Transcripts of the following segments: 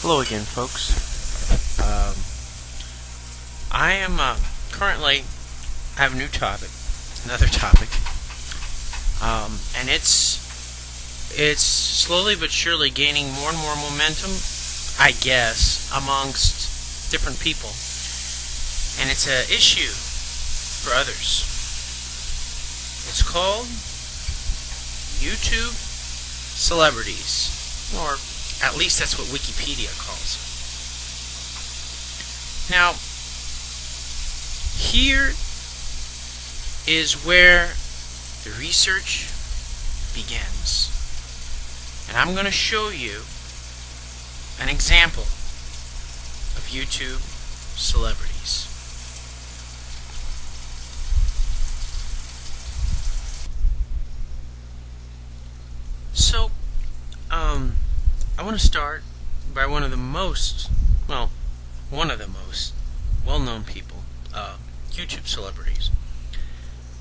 Hello again, folks. I am currently I have a new topic, another topic, and it's slowly but surely gaining more and more momentum, I guess, amongst different people, and it's an issue for others. It's called YouTube celebrities, or at least that's what Wikipedia calls it. Now, here is where the research begins. And I'm going to show you an example of YouTube celebrities. So, I want to start by one of the most well-known people, YouTube celebrities.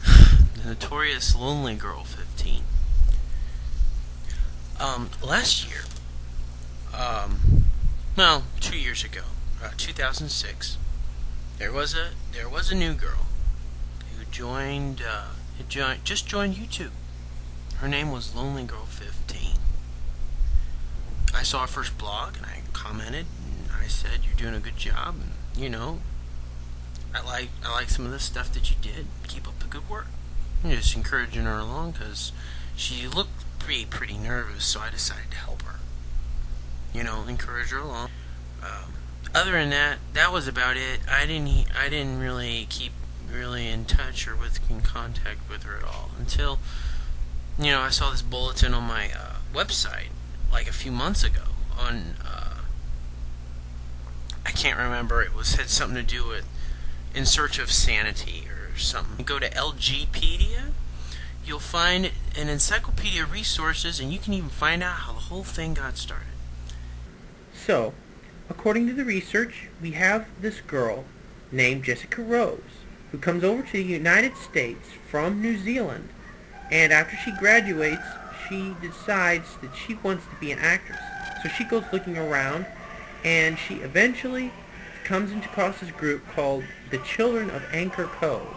The notorious Lonely Girl 15. Last year, 2 years ago, 2006, there was a new girl who just joined YouTube. Her name was Lonely Girl 15. I saw her first blog and I commented and I said, "You're doing a good job, and I like some of the stuff that you did. Keep up the good work." I'm just encouraging her along because she looked pretty nervous, so I decided to help her. Encourage her along. Other than that, that was about it. I didn't really keep in touch or in contact with her at all until I saw this bulletin on my website like a few months ago on I can't remember. It had something to do with In Search of Sanity or something. You go to LGpedia, you'll find an encyclopedia of resources, and you can even find out how the whole thing got started. So, according to the research, we have this girl named Jessica Rose who comes over to the United States from New Zealand, and after she graduates, she decides that she wants to be an actress. So she goes looking around, and she eventually comes across this group called the Children of Anchor Cove,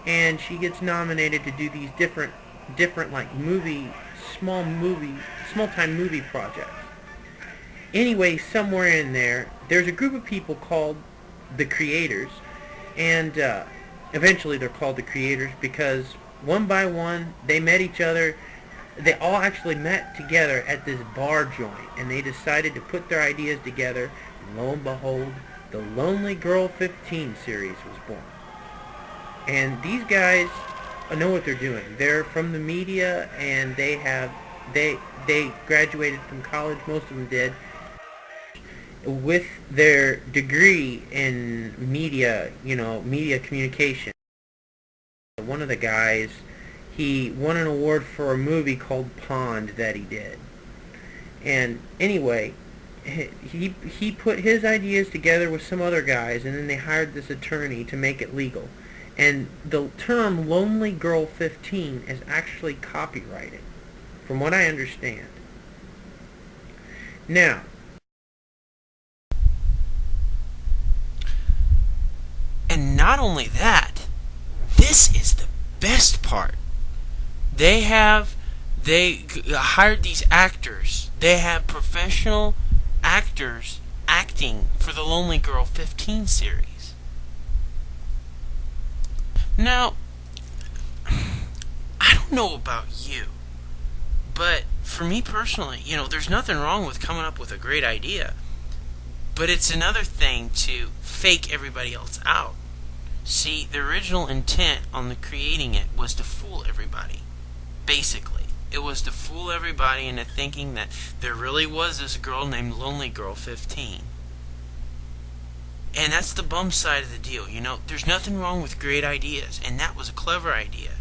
and she gets nominated to do these different like small-time movie projects. Anyway, somewhere in there's a group of people called the Creators, and eventually they're called the Creators because one by one they met each other. They all actually met together at this bar joint, and they decided to put their ideas together, and lo and behold, the Lonely Girl 15 series was born. And these guys know what they're doing. They're from the media, and they graduated from college, most of them did, with their degree in media communication. One of the guys, he won an award for a movie called Pond that he did. And anyway, he put his ideas together with some other guys, and then they hired this attorney to make it legal. And the term Lonely Girl 15 is actually copyrighted, from what I understand. Now, And not only that, this is the best part. They hired these actors. They have professional actors acting for the Lonely Girl 15 series. Now, I don't know about you, but for me personally, there's nothing wrong with coming up with a great idea, but it's another thing to fake everybody else out. See, the original intent on the creating it was to fool everybody. Basically, it was to fool everybody into thinking that there really was this girl named Lonely Girl 15. And that's the bum side of the deal. There's nothing wrong with great ideas, and that was a clever idea.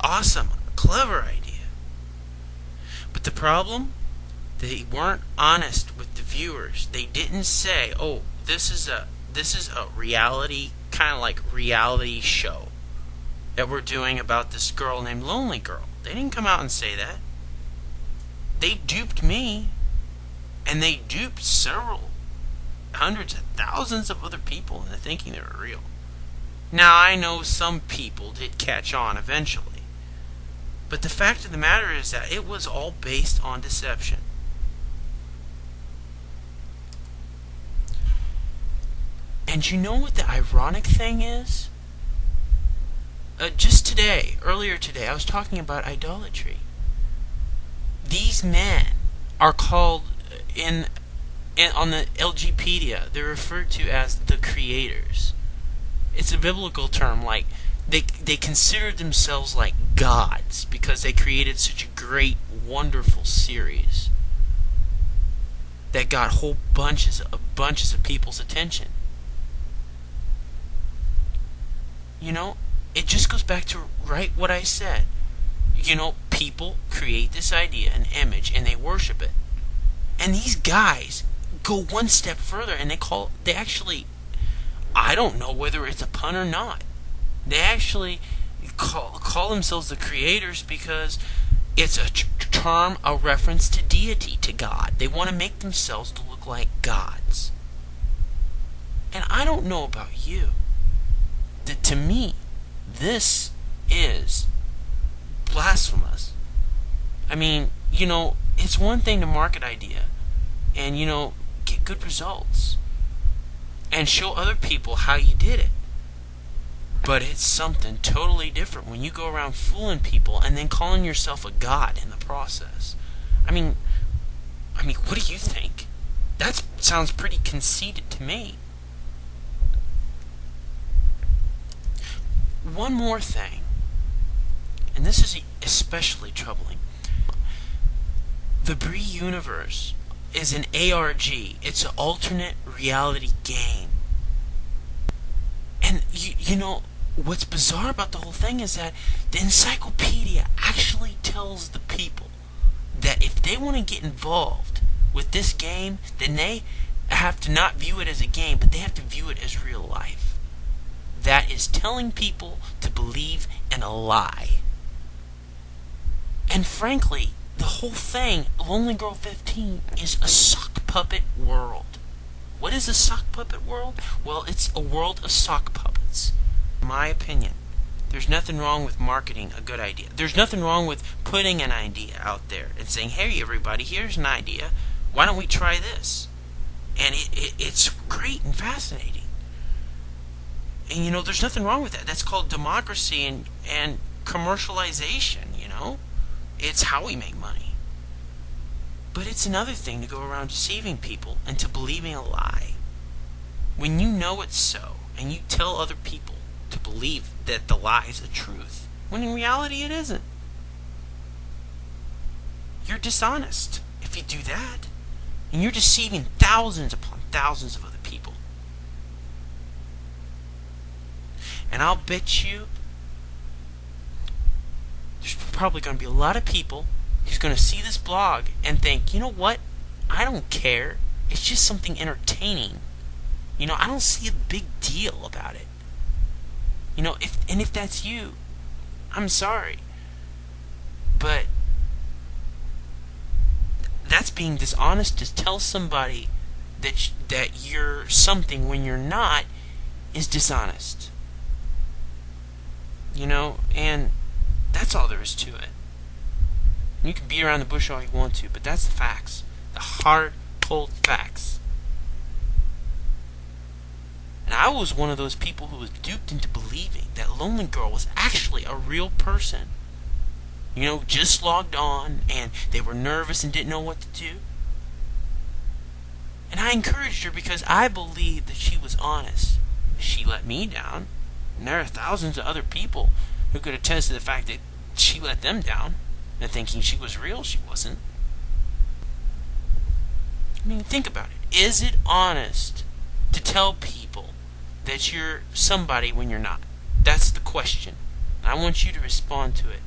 Awesome, clever idea. But the problem, they weren't honest with the viewers. They didn't say, "Oh, this is a reality, kind of like reality show that we're doing about this girl named Lonely Girl." They didn't come out and say that. They duped me, and they duped several hundreds of thousands of other people into thinking they were real. Now, I know some people did catch on eventually, but the fact of the matter is that it was all based on deception. And you know what the ironic thing is? Just today, earlier today, I was talking about idolatry. These men are called on the LGpedia, they're referred to as the creators. It's a biblical term, like they considered themselves like gods because they created such a great, wonderful series that got whole bunches of people's attention. You know, it just goes back to right what I said. You know, people create this idea, an image, and they worship it. And these guys go one step further, and they actually, I don't know whether it's a pun or not, they actually call themselves the creators because it's a term, a reference to deity, to God. They want to make themselves to look like gods. And I don't know about you, that to me, this is blasphemous. I mean, you know, it's one thing to market idea and, you know, get good results and show other people how you did it. But it's something totally different when you go around fooling people and then calling yourself a god in the process. I mean, what do you think? That sounds pretty conceited to me. One more thing, and this is especially troubling. The Bree universe is an ARG. It's an alternate reality game. And you know, what's bizarre about the whole thing is that the encyclopedia actually tells the people that if they want to get involved with this game, then they have to not view it as a game, but they have to view it as real life. That is telling people to believe in a lie. And frankly, the whole thing, Lonely Girl 15, is a sock puppet world. What is a sock puppet world? Well, it's a world of sock puppets. In my opinion, there's nothing wrong with marketing a good idea. There's nothing wrong with putting an idea out there and saying, hey everybody, here's an idea. Why don't we try this? And it's great and fascinating. And you know, there's nothing wrong with that. That's called democracy and commercialization, you know? It's how we make money. But it's another thing to go around deceiving people into believing a lie. When you know it's so, and you tell other people to believe that the lie is the truth, when in reality it isn't. You're dishonest if you do that. And you're deceiving thousands upon thousands of other people. And I'll bet you there's probably going to be a lot of people who's going to see this blog and think, you know what? I don't care. It's just something entertaining. You know, I don't see a big deal about it. You know, if that's you, I'm sorry. But that's being dishonest. To tell somebody that you're something when you're not is dishonest. You know, and that's all there is to it. You can beat around the bush all you want to, but that's the facts. The hard, cold facts. And I was one of those people who was duped into believing that Lonely Girl was actually a real person. You know, just logged on, and they were nervous and didn't know what to do. And I encouraged her because I believed that she was honest. She let me down. And there are thousands of other people who could attest to the fact that she let them down. And thinking she was real, she wasn't. I mean, think about it. Is it honest to tell people that you're somebody when you're not? That's the question. And I want you to respond to it.